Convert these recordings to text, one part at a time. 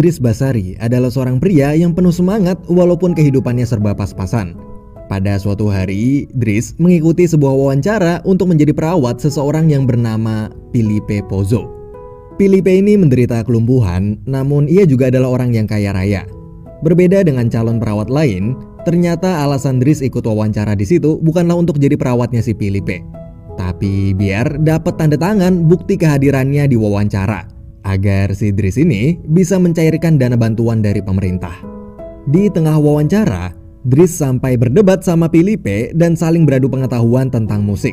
Dries Basari adalah seorang pria yang penuh semangat walaupun kehidupannya serba pas-pasan. Pada suatu hari, Dries mengikuti sebuah wawancara untuk menjadi perawat seseorang yang bernama Philippe Pozzo. Philippe ini menderita kelumpuhan, namun ia juga adalah orang yang kaya raya. Berbeda dengan calon perawat lain, ternyata alasan Dries ikut wawancara di situ bukanlah untuk jadi perawatnya si Philippe, tapi biar dapat tanda tangan bukti kehadirannya di wawancara, agar si Dries ini bisa mencairkan dana bantuan dari pemerintah. Di tengah wawancara, Dries sampai berdebat sama Philippe dan saling beradu pengetahuan tentang musik.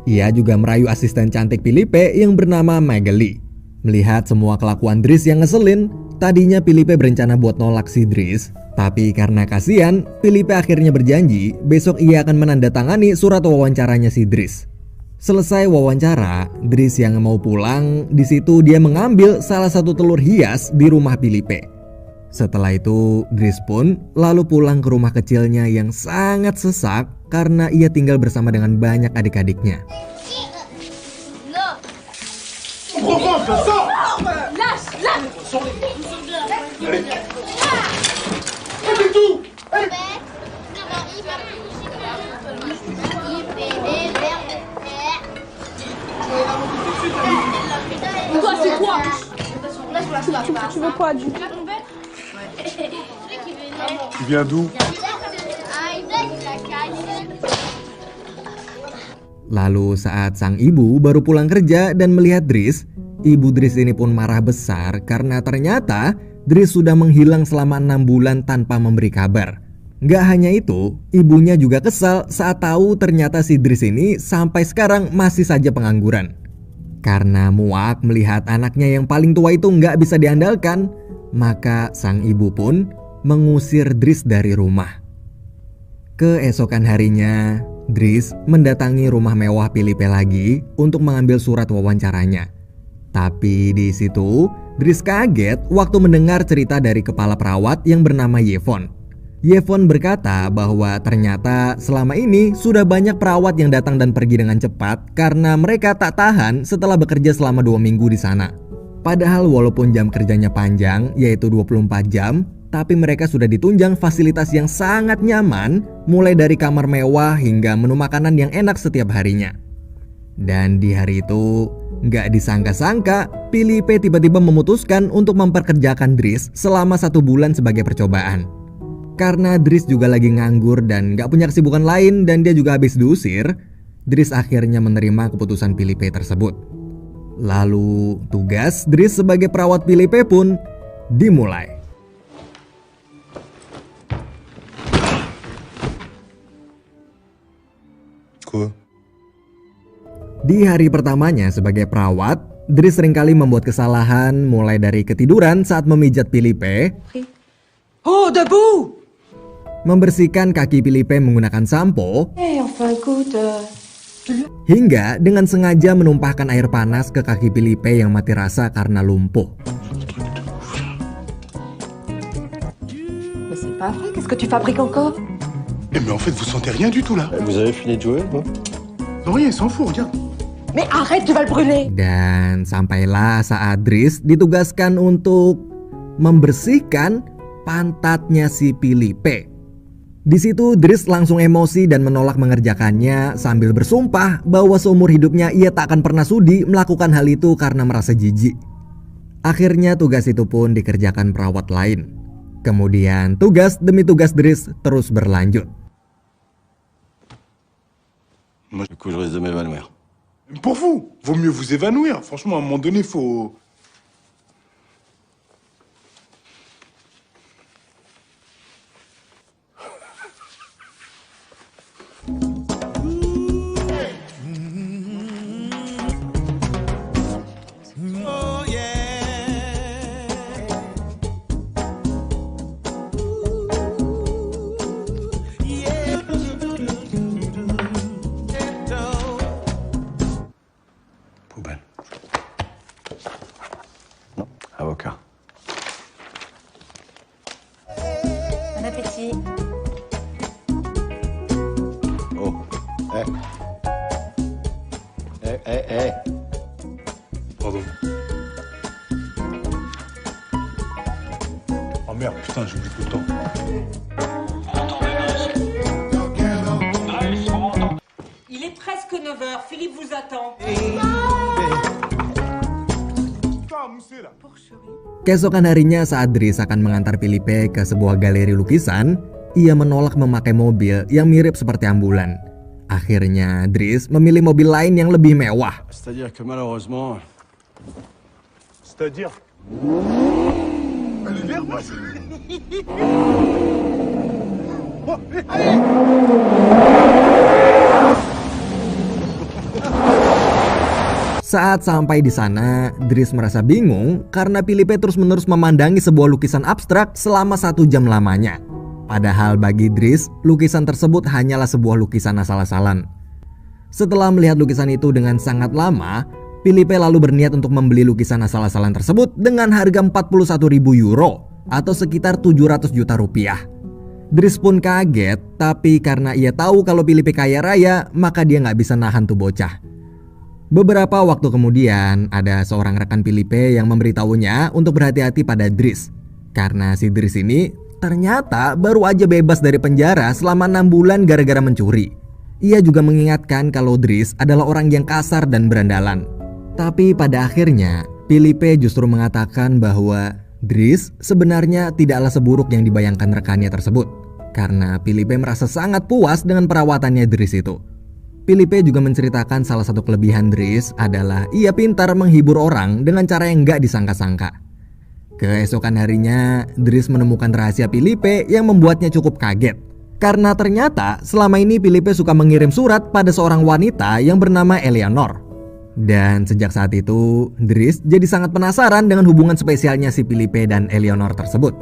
Ia juga merayu asisten cantik Philippe yang bernama Magali. Melihat semua kelakuan Dries yang ngeselin, tadinya Philippe berencana buat nolak si Dries, tapi karena kasihan, Philippe akhirnya berjanji besok ia akan menandatangani surat wawancaranya si Dries. Selesai wawancara, Dries yang mau pulang, di situ dia mengambil salah satu telur hias di rumah Philippe. Setelah itu, Dries pun lalu pulang ke rumah kecilnya yang sangat sesak karena ia tinggal bersama dengan banyak adik-adiknya. Tu veux quoi, du? Tu viens d'où? Lalu saat sang ibu baru pulang kerja dan melihat Dries, ibu Dries ini pun marah besar karena ternyata Dries sudah menghilang selama 6 bulan tanpa memberi kabar. Gak hanya itu, ibunya juga kesal saat tahu ternyata si Dries ini sampai sekarang masih saja pengangguran. Karena muak melihat anaknya yang paling tua itu nggak bisa diandalkan, maka sang ibu pun mengusir Dries dari rumah. Keesokan harinya, Dries mendatangi rumah mewah Philippe lagi untuk mengambil surat wawancaranya. Tapi di situ, Dries kaget waktu mendengar cerita dari kepala perawat yang bernama Yvonne. Yvonne berkata bahwa ternyata selama ini sudah banyak perawat yang datang dan pergi dengan cepat karena mereka tak tahan setelah bekerja selama 2 minggu di sana. Padahal walaupun jam kerjanya panjang, yaitu 24 jam, tapi mereka sudah ditunjang fasilitas yang sangat nyaman, mulai dari kamar mewah hingga menu makanan yang enak setiap harinya. Dan di hari itu, nggak disangka-sangka, Philippe tiba-tiba memutuskan untuk memperkerjakan Dries selama 1 bulan sebagai percobaan. Karena Dries juga lagi nganggur dan gak punya kesibukan lain dan dia juga habis diusir, Dries akhirnya menerima keputusan Philippe tersebut. Lalu tugas Dries sebagai perawat Philippe pun dimulai. Quoi? Di hari pertamanya sebagai perawat, Dries seringkali membuat kesalahan mulai dari ketiduran saat memijat Philippe. Oh, debout! Membersihkan kaki Philippe menggunakan sampo, Enfin, écoute, hingga dengan sengaja menumpahkan air panas ke kaki Philippe yang mati rasa karena lumpuh. Mais c'est pas vrai, qu'est-ce que tu fabriques encore? Eh mais en fait vous sentez rien du tout là. Vous avez fini de jouer, non? Non rien, il s'en fout, regarde. Mais arrête, tu vas le brûler! Dan sampailah saat Dries ditugaskan untuk membersihkan pantatnya si Philippe. Di situ Dries langsung emosi dan menolak mengerjakannya sambil bersumpah bahwa seumur hidupnya ia tak akan pernah sudi melakukan hal itu karena merasa jijik. Akhirnya tugas itu pun dikerjakan perawat lain. Kemudian tugas demi tugas Dries terus berlanjut. Moi, du coup, je risque de m'évanouir. Pour vous, vaut mieux vous évanouir. Franchement, à un moment donné, faut... Poubelle. Non, avocat. Bon appétit. Oh. Eh. Pardon. merde, putain, j'oublie tout le temps. Il est presque 9 heures, Philippe vous attend. Keesokan harinya saat Dries akan mengantar Philippe ke sebuah galeri lukisan, ia menolak memakai mobil yang mirip seperti ambulan. Akhirnya Dries memilih mobil lain yang lebih mewah. C'est-à-dire que malheureusement... C'est-à-dire le verre, moi, Saat sampai di sana, Dries merasa bingung karena Philippe terus-menerus memandangi sebuah lukisan abstrak selama 1 jam lamanya. Padahal bagi Dries, lukisan tersebut hanyalah sebuah lukisan asal-asalan. Setelah melihat lukisan itu dengan sangat lama, Philippe lalu berniat untuk membeli lukisan asal-asalan tersebut dengan harga 41.000 euro atau sekitar 700 juta rupiah. Dries pun kaget, tapi karena ia tahu kalau Philippe kaya raya, maka dia nggak bisa nahan tuh bocah. Beberapa waktu kemudian, ada seorang rekan Philippe yang memberitahunya untuk berhati-hati pada Dries. Karena si Dries ini ternyata baru aja bebas dari penjara selama 6 bulan gara-gara mencuri. Ia juga mengingatkan kalau Dries adalah orang yang kasar dan berandalan. Tapi pada akhirnya, Philippe justru mengatakan bahwa Dries sebenarnya tidaklah seburuk yang dibayangkan rekannya tersebut. Karena Philippe merasa sangat puas dengan perawatannya Dries itu. Philippe juga menceritakan salah satu kelebihan Dries adalah ia pintar menghibur orang dengan cara yang nggak disangka-sangka. Keesokan harinya, Dries menemukan rahasia Philippe yang membuatnya cukup kaget. Karena ternyata selama ini Philippe suka mengirim surat pada seorang wanita yang bernama Eleanor. Dan sejak saat itu, Dries jadi sangat penasaran dengan hubungan spesialnya si Philippe dan Eleanor tersebut.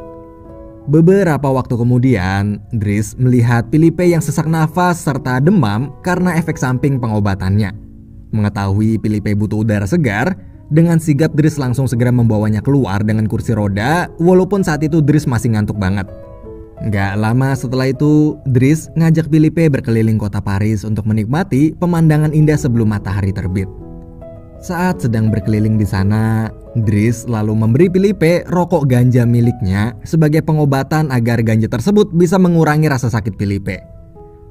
Beberapa waktu kemudian, Dries melihat Philippe yang sesak nafas serta demam karena efek samping pengobatannya. Mengetahui Philippe butuh udara segar, dengan sigap Dries langsung segera membawanya keluar dengan kursi roda, walaupun saat itu Dries masih ngantuk banget. Gak lama setelah itu, Dries ngajak Philippe berkeliling kota Paris untuk menikmati pemandangan indah sebelum matahari terbit. Saat sedang berkeliling di sana, Dries lalu memberi Philippe rokok ganja miliknya sebagai pengobatan agar ganja tersebut bisa mengurangi rasa sakit Philippe.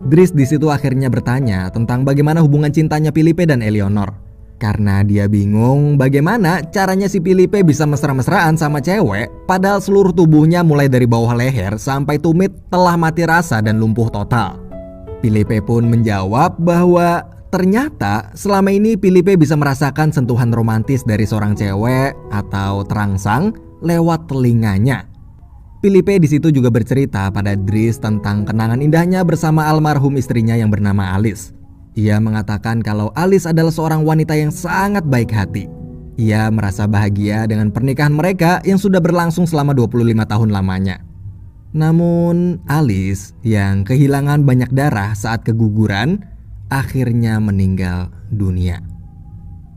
Dries di situ akhirnya bertanya tentang bagaimana hubungan cintanya Philippe dan Eleanor. Karena dia bingung bagaimana caranya si Philippe bisa mesra-mesraan sama cewek padahal seluruh tubuhnya mulai dari bawah leher sampai tumit telah mati rasa dan lumpuh total. Philippe pun menjawab bahwa ternyata selama ini Philippe bisa merasakan sentuhan romantis dari seorang cewek atau terangsang lewat telinganya. Philippe di situ juga bercerita pada Dries tentang kenangan indahnya bersama almarhum istrinya yang bernama Alice. Ia mengatakan kalau Alice adalah seorang wanita yang sangat baik hati. Ia merasa bahagia dengan pernikahan mereka yang sudah berlangsung selama 25 tahun lamanya. Namun Alice yang kehilangan banyak darah saat keguguran akhirnya meninggal dunia.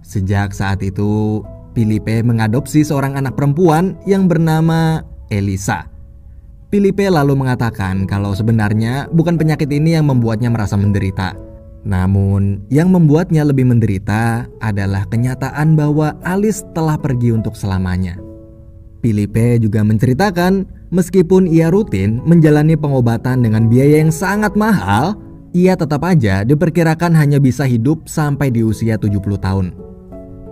Sejak saat itu, Philippe mengadopsi seorang anak perempuan yang bernama Elisa. Philippe lalu mengatakan kalau sebenarnya bukan penyakit ini yang membuatnya merasa menderita. Namun, yang membuatnya lebih menderita adalah kenyataan bahwa Alice telah pergi untuk selamanya. Philippe juga menceritakan, meskipun ia rutin menjalani pengobatan dengan biaya yang sangat mahal, ia tetap aja diperkirakan hanya bisa hidup sampai di usia 70 tahun.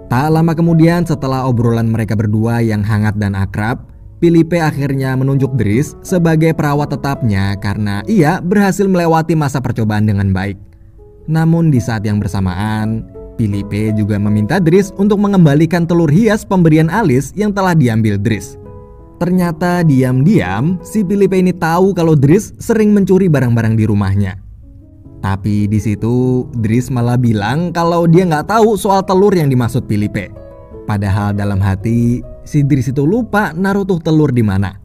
Tak lama kemudian setelah obrolan mereka berdua yang hangat dan akrab, Philippe akhirnya menunjuk Dries sebagai perawat tetapnya karena ia berhasil melewati masa percobaan dengan baik. Namun di saat yang bersamaan, Philippe juga meminta Dries untuk mengembalikan telur hias pemberian Alice yang telah diambil Dries. Ternyata diam-diam si Philippe ini tahu kalau Dries sering mencuri barang-barang di rumahnya. Tapi di situ Dries malah bilang kalau dia nggak tahu soal telur yang dimaksud Philippe. Padahal dalam hati si Dries itu lupa naruh tuh telur di mana.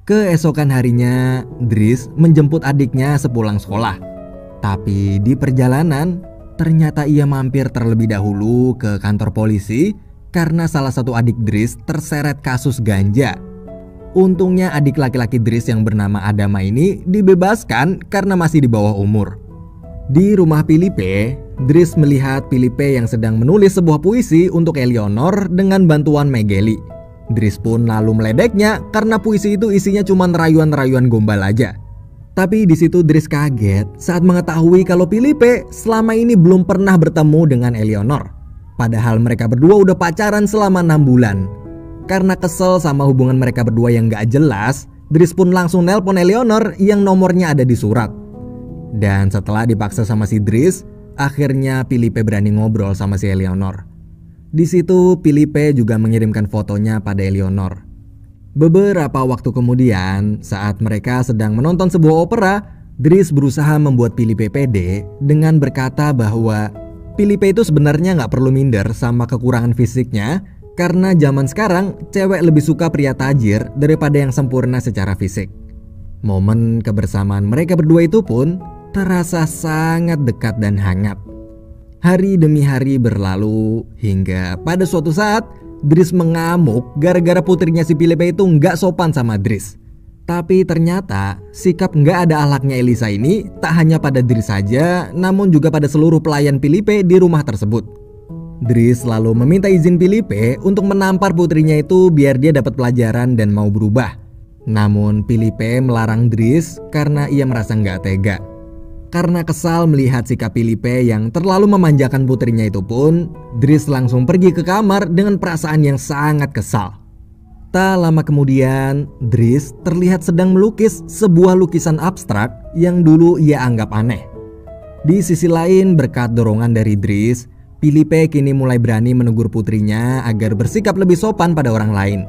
Keesokan harinya Dries menjemput adiknya sepulang sekolah. Tapi di perjalanan ternyata ia mampir terlebih dahulu ke kantor polisi karena salah satu adik Dries terseret kasus ganja. Untungnya adik laki-laki Dries yang bernama Adama ini dibebaskan karena masih di bawah umur. Di rumah Philippe, Dries melihat Philippe yang sedang menulis sebuah puisi untuk Eleanor dengan bantuan Megeli. Dries pun lalu meledeknya karena puisi itu isinya cuma rayuan-rayuan gombal aja. Tapi di situ Dries kaget saat mengetahui kalau Philippe selama ini belum pernah bertemu dengan Eleonor. Padahal mereka berdua udah pacaran selama 6 bulan. Karena kesel sama hubungan mereka berdua yang gak jelas, Dries pun langsung nelpon Eleonor yang nomornya ada di surat. Dan setelah dipaksa sama si Dries, akhirnya Philippe berani ngobrol sama si Eleonor. Di situ Philippe juga mengirimkan fotonya pada Eleonor. Beberapa waktu kemudian, saat mereka sedang menonton sebuah opera, Dries berusaha membuat Philippe pede dengan berkata bahwa Philippe itu sebenarnya gak perlu minder sama kekurangan fisiknya, karena zaman sekarang cewek lebih suka pria tajir daripada yang sempurna secara fisik. Momen kebersamaan mereka berdua itu pun terasa sangat dekat dan hangat. Hari demi hari berlalu hingga pada suatu saat Dries mengamuk gara-gara putrinya si Philippe itu nggak sopan sama Dries. Tapi ternyata sikap nggak ada akhlaknya Elisa ini tak hanya pada Dries saja, namun juga pada seluruh pelayan Philippe di rumah tersebut. Dries lalu meminta izin Philippe untuk menampar putrinya itu biar dia dapat pelajaran dan mau berubah. Namun Philippe melarang Dries karena ia merasa nggak tega. Karena kesal melihat sikap Philippe yang terlalu memanjakan putrinya itu pun, Dries langsung pergi ke kamar dengan perasaan yang sangat kesal. Tak lama kemudian, Dries terlihat sedang melukis sebuah lukisan abstrak yang dulu ia anggap aneh. Di sisi lain, berkat dorongan dari Dries, Philippe kini mulai berani menegur putrinya agar bersikap lebih sopan pada orang lain.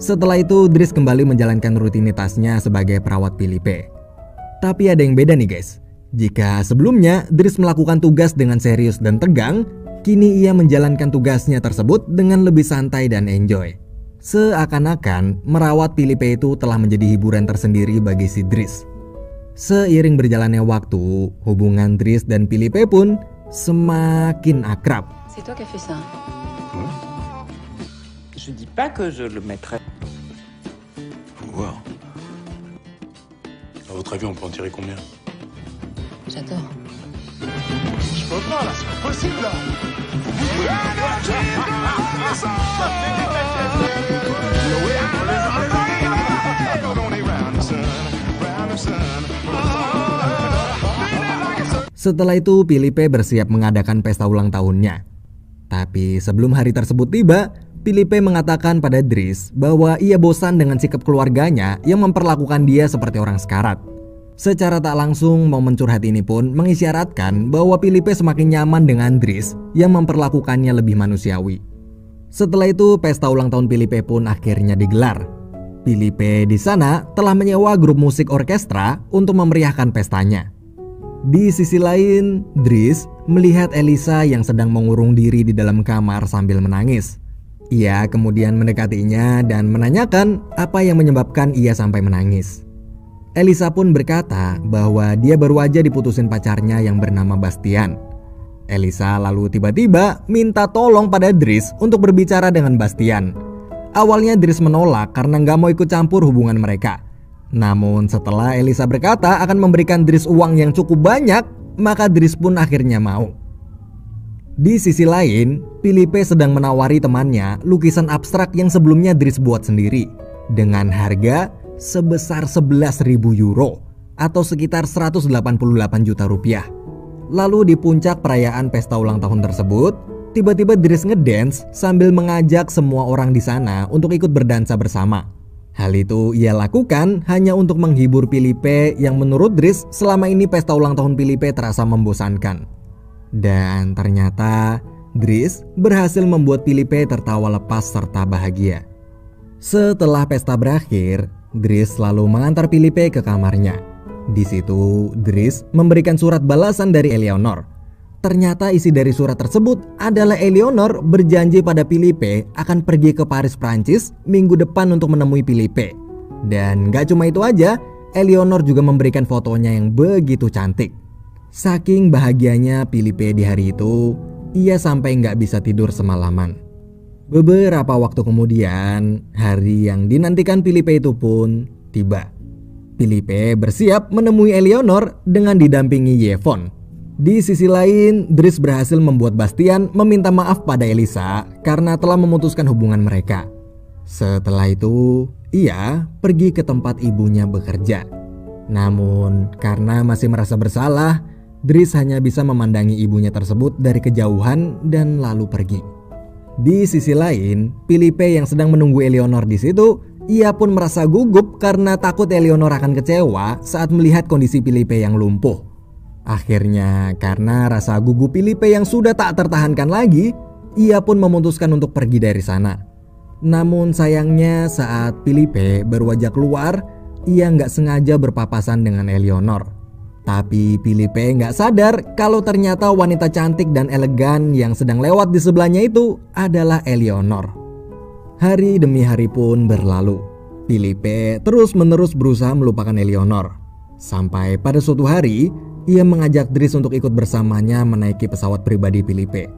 Setelah itu, Dries kembali menjalankan rutinitasnya sebagai perawat Philippe. Tapi ada yang beda nih guys. Jika sebelumnya Dries melakukan tugas dengan serius dan tegang, kini ia menjalankan tugasnya tersebut dengan lebih santai dan enjoy. Seakan-akan merawat Philippe itu telah menjadi hiburan tersendiri bagi si Dries. Seiring berjalannya waktu, hubungan Dries dan Philippe pun semakin akrab. C'est toi qui as fait ça. Je dis pas que je le mettrai. Faut voir. À votre avis, on peut en tirer combien? J'adore. Je peux pas, là, c'est pas possible, là. Setelah itu Philippe bersiap mengadakan pesta ulang tahunnya. Tapi sebelum hari tersebut tiba, Philippe mengatakan pada Dries bahwa ia bosan dengan sikap keluarganya yang memperlakukan dia seperti orang sekarat. Secara tak langsung, momen curhat ini pun mengisyaratkan bahwa Philippe semakin nyaman dengan Dries yang memperlakukannya lebih manusiawi. Setelah itu, pesta ulang tahun Philippe pun akhirnya digelar. Philippe di sana telah menyewa grup musik orkestra untuk memeriahkan pestanya. Di sisi lain, Dries melihat Elisa yang sedang mengurung diri di dalam kamar sambil menangis. Ia kemudian mendekatinya dan menanyakan apa yang menyebabkan ia sampai menangis. Elisa pun berkata bahwa dia baru aja diputusin pacarnya yang bernama Bastian. Elisa lalu tiba-tiba minta tolong pada Dries untuk berbicara dengan Bastian. Awalnya Dries menolak karena nggak mau ikut campur hubungan mereka. Namun setelah Elisa berkata akan memberikan Dries uang yang cukup banyak, maka Dries pun akhirnya mau. Di sisi lain, Philippe sedang menawari temannya lukisan abstrak yang sebelumnya Dries buat sendiri dengan harga sebesar 11.000 euro atau sekitar 188 juta rupiah. Lalu di puncak perayaan pesta ulang tahun tersebut, tiba-tiba Dries ngedance sambil mengajak semua orang di sana untuk ikut berdansa bersama. Hal itu ia lakukan hanya untuk menghibur Philippe yang menurut Dries selama ini pesta ulang tahun Philippe terasa membosankan. Dan ternyata Dries berhasil membuat Philippe tertawa lepas serta bahagia. Setelah pesta berakhir, Dries lalu mengantar Philippe ke kamarnya. Di situ, Dries memberikan surat balasan dari Eleonor. Ternyata isi dari surat tersebut adalah Eleonor berjanji pada Philippe akan pergi ke Paris, Prancis minggu depan untuk menemui Philippe. Dan gak cuma itu aja, Eleonor juga memberikan fotonya yang begitu cantik. Saking bahagianya Philippe di hari itu, ia sampai gak bisa tidur semalaman. Beberapa waktu kemudian, hari yang dinantikan Philippe itu pun tiba. Philippe bersiap menemui Eleonor dengan didampingi Yvonne. Di sisi lain, Dries berhasil membuat Bastian meminta maaf pada Elisa karena telah memutuskan hubungan mereka. Setelah itu, ia pergi ke tempat ibunya bekerja. Namun, karena masih merasa bersalah, Dries hanya bisa memandangi ibunya tersebut dari kejauhan dan lalu pergi. Di sisi lain, Philippe yang sedang menunggu Eleanor di situ, ia pun merasa gugup karena takut Eleanor akan kecewa saat melihat kondisi Philippe yang lumpuh. Akhirnya, karena rasa gugup Philippe yang sudah tak tertahankan lagi, ia pun memutuskan untuk pergi dari sana. Namun sayangnya saat Philippe berwajah keluar, ia nggak sengaja berpapasan dengan Eleanor. Tapi Philippe nggak sadar kalau ternyata wanita cantik dan elegan yang sedang lewat di sebelahnya itu adalah Eleanor. Hari demi hari pun berlalu. Philippe terus-menerus berusaha melupakan Eleanor. Sampai pada suatu hari, ia mengajak Dries untuk ikut bersamanya menaiki pesawat pribadi Philippe.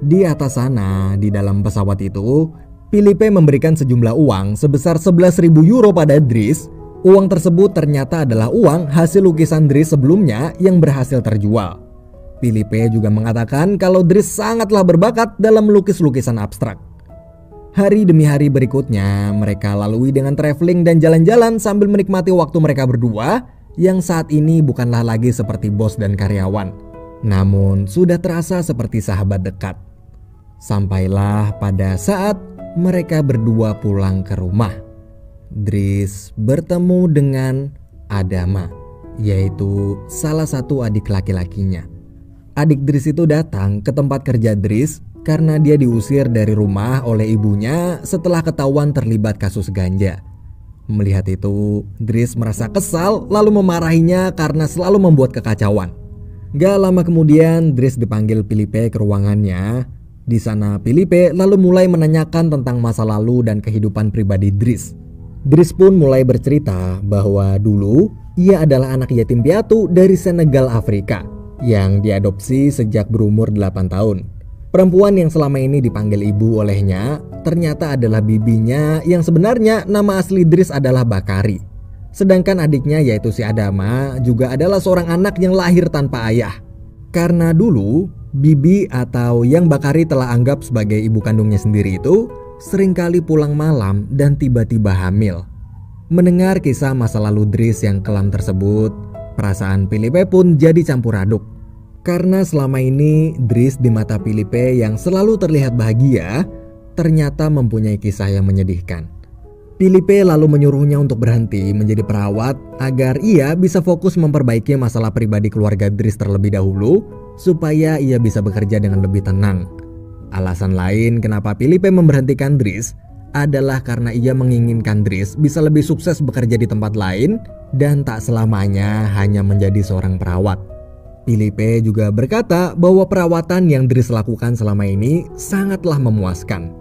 Di atas sana, di dalam pesawat itu, Philippe memberikan sejumlah uang sebesar 11.000 euro pada Dries. Uang tersebut ternyata adalah uang hasil lukisan Dries sebelumnya yang berhasil terjual. Philippe juga mengatakan kalau Dries sangatlah berbakat dalam melukis lukisan abstrak. Hari demi hari berikutnya mereka lalui dengan traveling dan jalan-jalan sambil menikmati waktu mereka berdua yang saat ini bukanlah lagi seperti bos dan karyawan, namun sudah terasa seperti sahabat dekat. Sampailah pada saat mereka berdua pulang ke rumah. Dries bertemu dengan Adama, yaitu salah satu adik laki-lakinya. Adik Dries itu datang ke tempat kerja Dries karena dia diusir dari rumah oleh ibunya setelah ketahuan terlibat kasus ganja. Melihat itu, Dries merasa kesal lalu memarahinya karena selalu membuat kekacauan. Gak lama kemudian Dries dipanggil Philippe ke ruangannya. Di sana Philippe lalu mulai menanyakan tentang masa lalu dan kehidupan pribadi Dries. Dries pun mulai bercerita bahwa dulu ia adalah anak yatim piatu dari Senegal, Afrika yang diadopsi sejak berumur 8 tahun. Perempuan yang selama ini dipanggil ibu olehnya ternyata adalah bibinya yang sebenarnya nama asli Dries adalah Bakari. Sedangkan adiknya yaitu si Adama juga adalah seorang anak yang lahir tanpa ayah. Karena dulu bibi atau yang Bakari telah anggap sebagai ibu kandungnya sendiri itu seringkali pulang malam dan tiba-tiba hamil. Mendengar kisah masa lalu Dries yang kelam tersebut, perasaan Philippe pun jadi campur aduk. Karena selama ini Dries di mata Philippe yang selalu terlihat bahagia, ternyata mempunyai kisah yang menyedihkan. Philippe lalu menyuruhnya untuk berhenti menjadi perawat agar ia bisa fokus memperbaiki masalah pribadi keluarga Dries terlebih dahulu, supaya ia bisa bekerja dengan lebih tenang. Alasan lain kenapa Philippe memberhentikan Dries adalah karena ia menginginkan Dries bisa lebih sukses bekerja di tempat lain dan tak selamanya hanya menjadi seorang perawat. Philippe juga berkata bahwa perawatan yang Dries lakukan selama ini sangatlah memuaskan.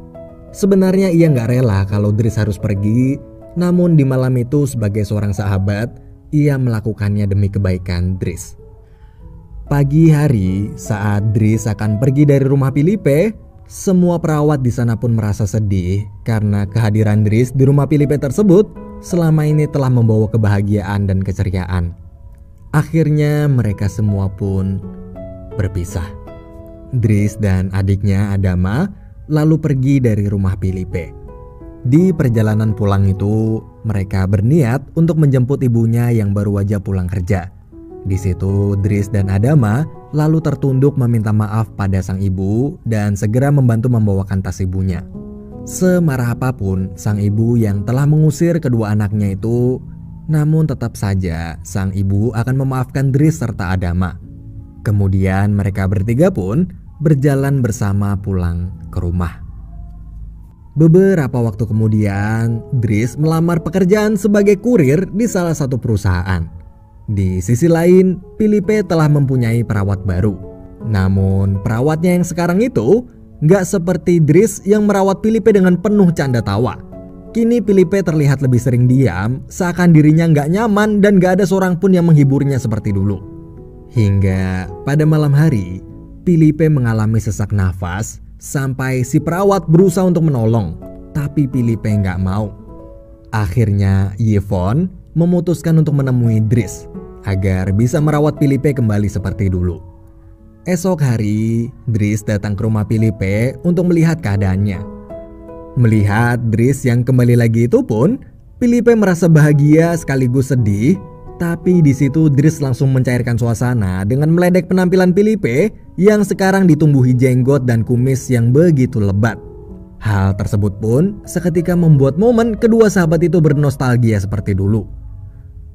Sebenarnya ia nggak rela kalau Dries harus pergi, namun di malam itu sebagai seorang sahabat, ia melakukannya demi kebaikan Dries. Pagi hari saat Dries akan pergi dari rumah Philippe, semua perawat di sana pun merasa sedih karena kehadiran Dries di rumah Philippe tersebut selama ini telah membawa kebahagiaan dan keceriaan. Akhirnya mereka semua pun berpisah. Dries dan adiknya Adama lalu pergi dari rumah Philippe. Di perjalanan pulang itu, mereka berniat untuk menjemput ibunya yang baru aja pulang kerja. Di situ Dries dan Adama lalu tertunduk meminta maaf pada sang ibu dan segera membantu membawakan tas ibunya. Semarah apapun sang ibu yang telah mengusir kedua anaknya itu, namun tetap saja sang ibu akan memaafkan Dries serta Adama. Kemudian mereka bertiga pun berjalan bersama pulang ke rumah. Beberapa waktu kemudian, Dries melamar pekerjaan sebagai kurir di salah satu perusahaan. Di sisi lain, Philippe telah mempunyai perawat baru. Namun perawatnya yang sekarang itu gak seperti Dries yang merawat Philippe dengan penuh canda tawa. Kini Philippe terlihat lebih sering diam, seakan dirinya gak nyaman dan gak ada seorang pun yang menghiburnya seperti dulu. Hingga pada malam hari, Philippe mengalami sesak nafas sampai si perawat berusaha untuk menolong, tapi Philippe gak mau. Akhirnya Yvonne memutuskan untuk menemui Dries agar bisa merawat Philippe kembali seperti dulu. Esok hari, Dries datang ke rumah Philippe untuk melihat keadaannya. Melihat Dries yang kembali lagi itu pun, Felipe merasa bahagia sekaligus sedih. Tapi di situ Dries langsung mencairkan suasana dengan meledek penampilan Felipe yang sekarang ditumbuhi jenggot dan kumis yang begitu lebat. Hal tersebut pun seketika membuat momen kedua sahabat itu bernostalgia seperti dulu.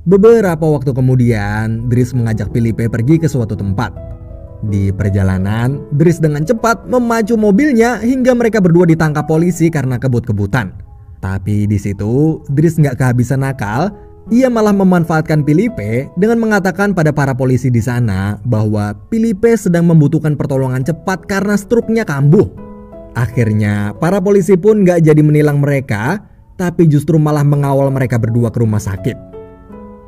Beberapa waktu kemudian, Dries mengajak Felipe pergi ke suatu tempat. Di perjalanan, Dries dengan cepat memacu mobilnya hingga mereka berdua ditangkap polisi karena kebut-kebutan. Tapi di situ, Dries nggak kehabisan akal. Ia malah memanfaatkan Felipe dengan mengatakan pada para polisi di sana bahwa Felipe sedang membutuhkan pertolongan cepat karena struknya kambuh. Akhirnya, para polisi pun nggak jadi menilang mereka, tapi justru malah mengawal mereka berdua ke rumah sakit.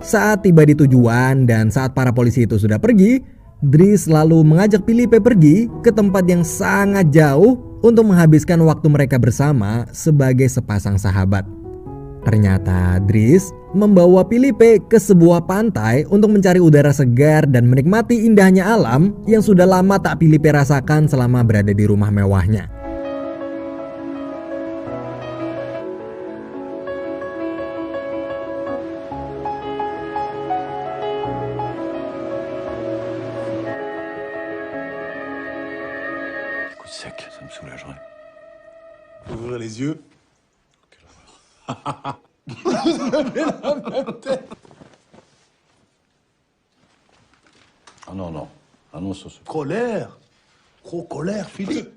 Saat tiba di tujuan dan saat para polisi itu sudah pergi, Dries lalu mengajak Felipe pergi ke tempat yang sangat jauh untuk menghabiskan waktu mereka bersama sebagai sepasang sahabat. Ternyata Dries membawa Felipe ke sebuah pantai untuk mencari udara segar dan menikmati indahnya alam yang sudah lama tak Felipe rasakan selama berada di rumah mewahnya. Écoute sec, ça me soulagerait. Ouvrez les yeux. Ah non, non. Ah non, ça se... Colère. Gros colère, Philippe.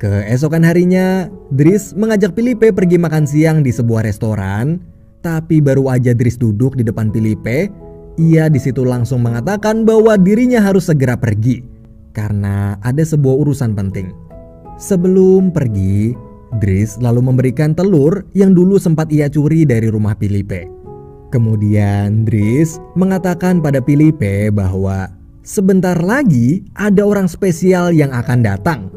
Keesokan harinya, Dries mengajak Felipe pergi makan siang di sebuah restoran. Tapi baru aja Dries duduk di depan Felipe, ia di situ langsung mengatakan bahwa dirinya harus segera pergi karena ada sebuah urusan penting. Sebelum pergi, Dries lalu memberikan telur yang dulu sempat ia curi dari rumah Felipe. Kemudian Dries mengatakan pada Felipe bahwa sebentar lagi ada orang spesial yang akan datang.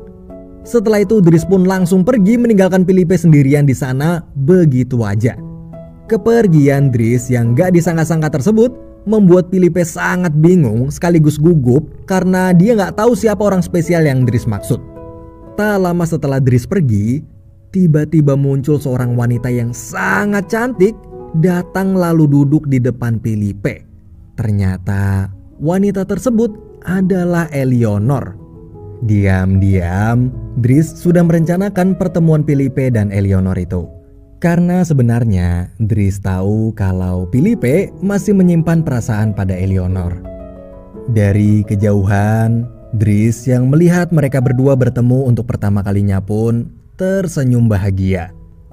Setelah itu Dries pun langsung pergi meninggalkan Felipe sendirian di sana begitu aja. Kepergian Dries yang gak disangka-sangka tersebut membuat Felipe sangat bingung sekaligus gugup karena dia gak tahu siapa orang spesial yang Dries maksud. Tak lama setelah Dries pergi, tiba-tiba muncul seorang wanita yang sangat cantik datang lalu duduk di depan Felipe. Ternyata wanita tersebut adalah Eleonor. Diam-diam, Dries sudah merencanakan pertemuan Felipe dan Eleonor itu. Karena sebenarnya Dries tahu kalau Felipe masih menyimpan perasaan pada Eleonor. Dari kejauhan, Dries yang melihat mereka berdua bertemu untuk pertama kalinya pun tersenyum bahagia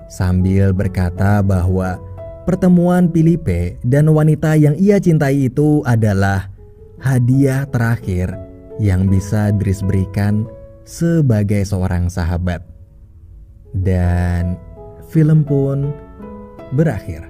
sambil berkata bahwa pertemuan Felipe dan wanita yang ia cintai itu adalah hadiah terakhir yang bisa Dries berikan sebagai seorang sahabat. Dan film pun berakhir.